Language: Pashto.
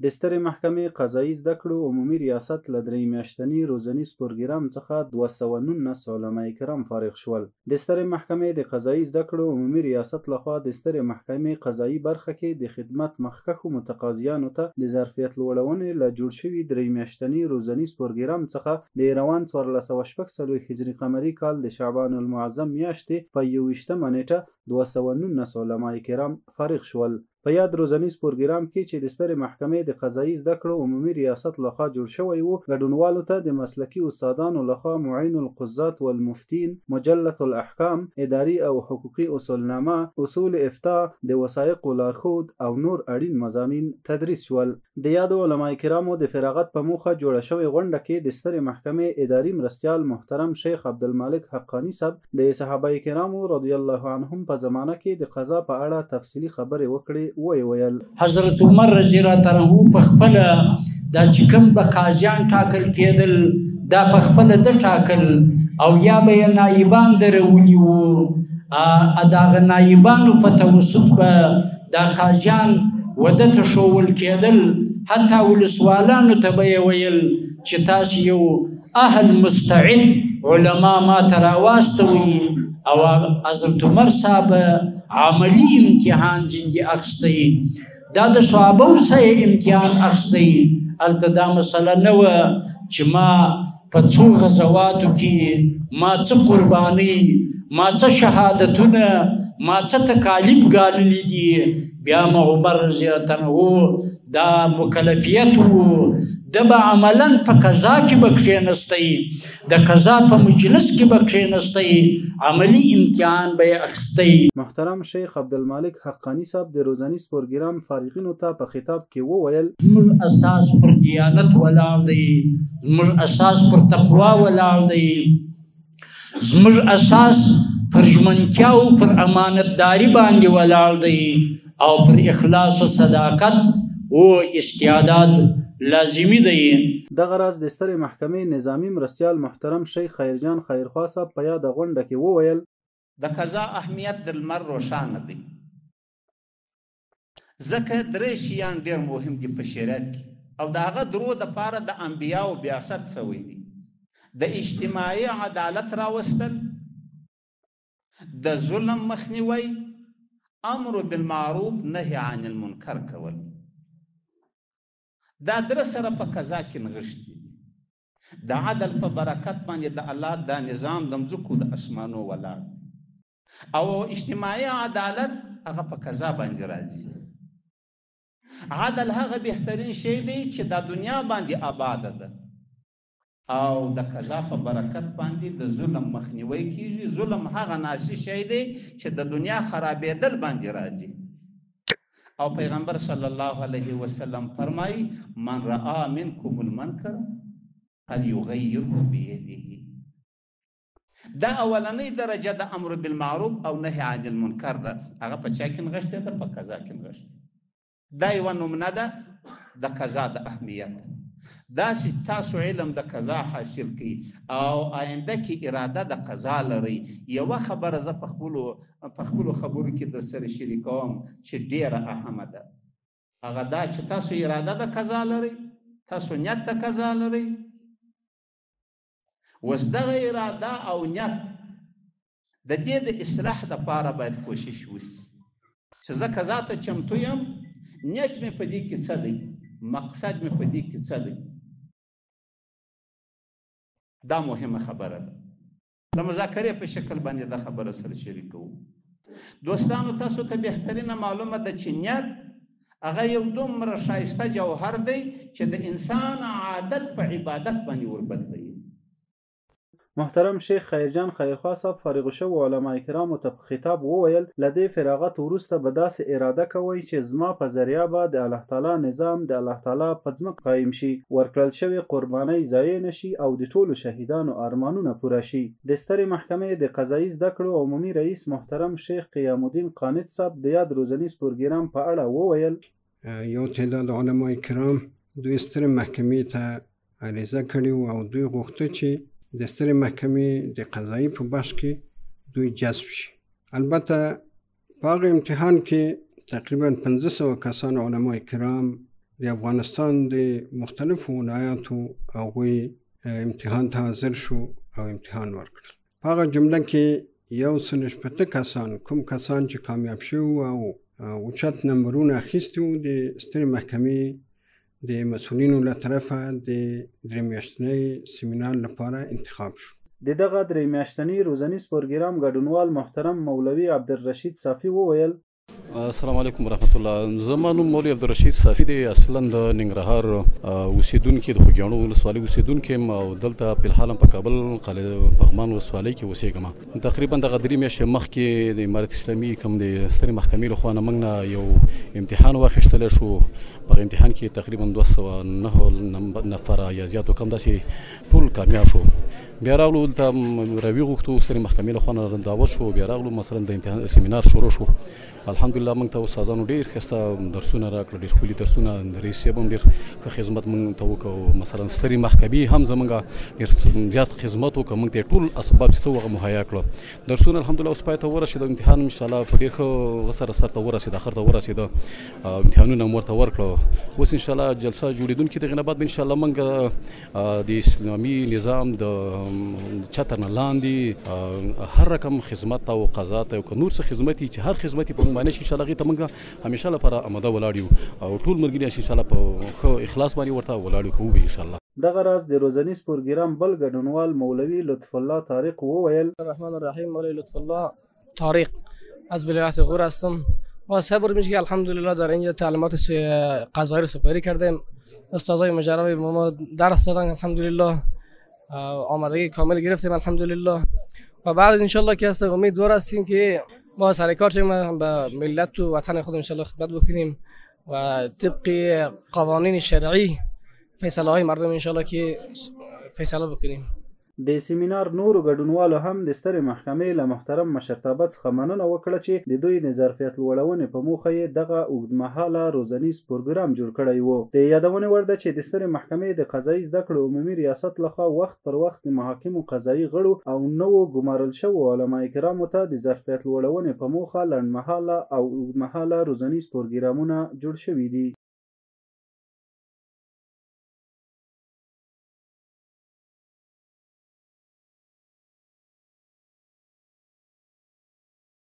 د سترې محکمې قضایي زده کړو عمومي ریاست له 3 میاشتني روزنیز پروګرام څخه 219 علما کرام فارغ شول. د سترې محکمې د قضایي زده کړو عمومي ریاست لخوا د سترې محکمې قضایي برخه کې د خدمت مخکښو متقاضیانو ته د ظرفیت لوړونې له جوړ شوي 3 میاشتني روزنیز پروګرام څخه د روان 1440 هجري قمري کال د شعبان المعظم میاشتې په 21مه نیټه 219 علما کرام فارغ شول. په یاد روزنیز پروګرام کې چې د سترې محکمې د قضایي زده کړو عمومي ریاست لخوا جوړ شوی وو، ګډونوالو ته د مسلکي استادانو لخوا معین القضات والمفتین، مجلة الاحکام، اداري او حقوقي اصولنامه، اصول افتاء، د وثایقو لارښود او نور اړین مضامین تدریس شول. د یادو علما کرامو د فراغت په موخه جوړه شوې غونډه کې د سترې محکمې اداري مرستیال محترم شیخ عبدالمالک حقانی صاحب د صحابه کرامو رضی الله عنهم په زمانه کې د قضا په اړه تفصیلي خبرې وکړې. ویل حضرت عمر رضی الله عنه په خپل دا چې کوم به قاضیان ټاکل کېدل دا په خپل د ټاکل او یا به نایبان درولي وو، دغه نایبانو په توسط به دا قاضیان ودته ښوول کېدل، حتی ولسوالانو ته به یې ویل چې تاسو یو اهل مستعد علما ما ته راواستوئ. او حضرت عمر صاحب عملی امتحان زندگی اخستی، دا د صحابو سره امتحان اخستی. هلته دا مسله نه وه چې ما په څو غزواتو کې ما څه قربانۍ، ما څه شهادتونه، ما څه تکالیف ګاللي دي. بیا عمر رضی الله عنه دا مکلفیت و، د به عملا په قضا کې به کښېنستی، د قضا په مجلس کې به کښېنستی، عملی امتحان به یې اخیستی. محترم شیخ عبدالمالک حقانی صاحب د روزنیز پروګرام فارغینو ته په خطاب کې وویل زموږ اساس پر دیانت ولاړ دی، زموږ اساس پر تقوا ولاړ دی، زموږ اساس پر ژمنتیا او پر امانتداري باندې ولاړ دی او پر اخلاص و صداقت او استعداد لازمی دی. دغه راز د سترې محکمې نظامی مرستیال محترم شیخ خیرجان خیرخوا صاحب په یاده غونډه کې وویل د قضا اهمیت د لمر روښانه دی، ځکه درې شیان ډېر مهم دي په شریعت کې او د هغه درو دپاره د انبیاو بیاست سوی دی: د اجتماعي عدالت راوستل، د ظلم مخنیوی، امر بالمعروف نهی عن المنکر کول. دا در سره په قضا کې نغښتي دي. د عدل په برکت باندې د الله دا نظام د مځکو د اسمانو ولاړ او اجتماعي عدالت هغه په قضا باندې راځي. عدل هغه بهترین شی دی چې د دنیا باندې آباده ده او د قضا په برکت باندې د ظلم مخنیوی کیږي. ظلم هغه ناشی شی دی چې د دنیا خرابېدل باندې راځي. او پیغمبر صلی الله علیه وسلم فرمایي من رأى منکم المنکر فلیغیره بیده. دا اولنۍ درجه د امر بالمعروف او نهی عن المنکر ده، هغه په چا کې نغښتې ده؟ په قضا کې نغښتې. دا یوه نمونه ده د قضا د اهمیت. داسې تاسو علم د قضا حاصل کړئ او آینده کې اراده د قضا لرئ. یوه خبره زه په خپلو خبرو کې در سره شریکوم چې ډېره اهمه ده، هغه دا چې تاسو اراده د قضا لرئ، تاسو نیت د قضا لرئ. اوس دغه اراده او نیت د دې د اصلاح دپاره باید کوشش وشي چې زه قضا ته چمتو یم، نیت مې په دې کې څه دی، مقصد مې په دې کې څه دی. دا مهمه خبره ده. د مذاکرې په شکل باندې دا خبره سره شریکوو. دوستانو تاسو ته بهترینه معلومه ده چې نیت هغه یو دومره ښایسته جوهر دی چې د انسان عادت په عبادت باندې وربدلوي. محترم شیخ خیرجان خیرخوا صاحب فارغ شوو علما کرامو ته په خطاب وویل له دې فراغت وروسته به داسې اراده کوئ چې زما په ذریعه به د الله تعالی نظام د الله تعالی په ځمکه قایم شي، ورکړل شوې قربانۍ ضایع نشي او د ټولو شهیدانو ارمانونه پوره شي. د سترې محکمې د قضایي زده کړو عمومي رئیس محترم شیخ قیام الدین قانت صاحب د یاد روزنیز پروګرام په اړه وویل یو تعداد علما کرام دوی سترې محکمې ته عریضه کړې او دوی غوښته چې د سترې محکمې د قضایي په بحث کې دوی جذب شي. البته په هغه امتحان کې تقریبا 1500 کسان علما کرام د افغانستان د مختلفو ولایاتو هغوی امتحان ته حاضر شو او امتحان ورکړل. په هغه جمله کې 180 کسان کوم کسان چې کامیاب شوي او اوچت نمبرونه اخیستي وو د سترې محکمې د مسؤلینو له طرفه د 3 میاشتنۍ سیمینار لپاره انتخاب شو. د دغه 3 میاشتني روزنیز پروګرام ګډونوال محترم مولوي عبدالرشید صافي وویل: السلام علیکم ورحمت الله. زما نوم مولوي عبدالرشید صافي دی. اصلا د ننګرهار اوسیدونکي د خوږیاڼو ولسوالۍ اوسیدونکي یم او دلته په الحال په کابل پغمان ولسوالۍ کې اوسېږم. تقریبا دغه 3 میاشتې مخکې د امارت اسلامي کوم د سترې محکمې له خوا نه موږ نه یو امتحان واخیستلی شو. په امتحان کې تقریبا 209 نفره یا زیاتو کم داسې ټول کامیاب شو. بیا راغلو دلته روي غوښتو سترې محکمې له خوا نه دعوت شو. بیا راغلو مثلا د امتحان سیمینار شروع شو. الحمدلله موږ ته استادانو ډېر ښایسته درسونه راکړل، ډېر ښکلي درسونه. رئیس صاحب هم ډېر ښه خدمت موږ ته وکړ. مثلا سترې محکمې هم زموږ ډېر زیات خدمت وکړ. موږ ته ټول اسباب چې څه وو هغه مهیا کړل. درسونه الحمدلله اوس پای ته ورسېد. امتحان انشاءالله په ډېر ښه سرته ورسېد، اخر ته ورسېد. امتحانونه مو ورته ورکړل. اوس انشاءالله جلسه جوړېدونکې د هغې نه بعد به انشاءالله موږ د اسلامي نظام د چتر نه لاندې هر رقم خدمت او قضا ته او که نور څه خدمت چې هر خدمت په موږ باندې انشاءالله هغې ته موږ همیشه لپاره آماده ولاړ یو او ټول ملګري انشاءالله په ښه اخلاص باندې ورته ولاړ یو کوو به انشاءالله. دغه راز د روزنیز پروګرام بل ګډونوال مولوي لطف الله طارق وویل: الرحمن الرحیم. مولوی لطف الله طارق از ولایت غور هستم. ما 3 بار میشه که الحمدلله در اینجا تعلیمات قضایی رو سپری کردیم. استادای مجرب ما درس دادن الحمدلله. آمادگی کامل گرفتیم الحمدلله و بعد ان شاء الله که هست امیدوار هستیم که ما سر کار شیم به ملت و وطن خود ان شاء الله خدمت بکنیم و طبق قوانین شرعی فیصله های مردم ان شاء الله که فیصله بکنیم. د سیمینار نورو ګډونوالو هم د سترې محکمې له محترم مشرتابه څخه مننه وکړه چې د دوی د ظرفیت لوړونې په موخه یې دغه اوږدمهاله روزنیز پروګرام جوړ کړی و. د یادونې وړ ده چې د سترې محکمې د قضایي زده کړو عمومي ریاست لخوا وخت پر وخت د محاکمو قضایي غړو او نوو ګمارل شوو علما کرامو ته د ظرفیت لوړونې په موخه لنډمهاله او اوږدمهاله روزنیز پروګرامونه جوړ شوي دي.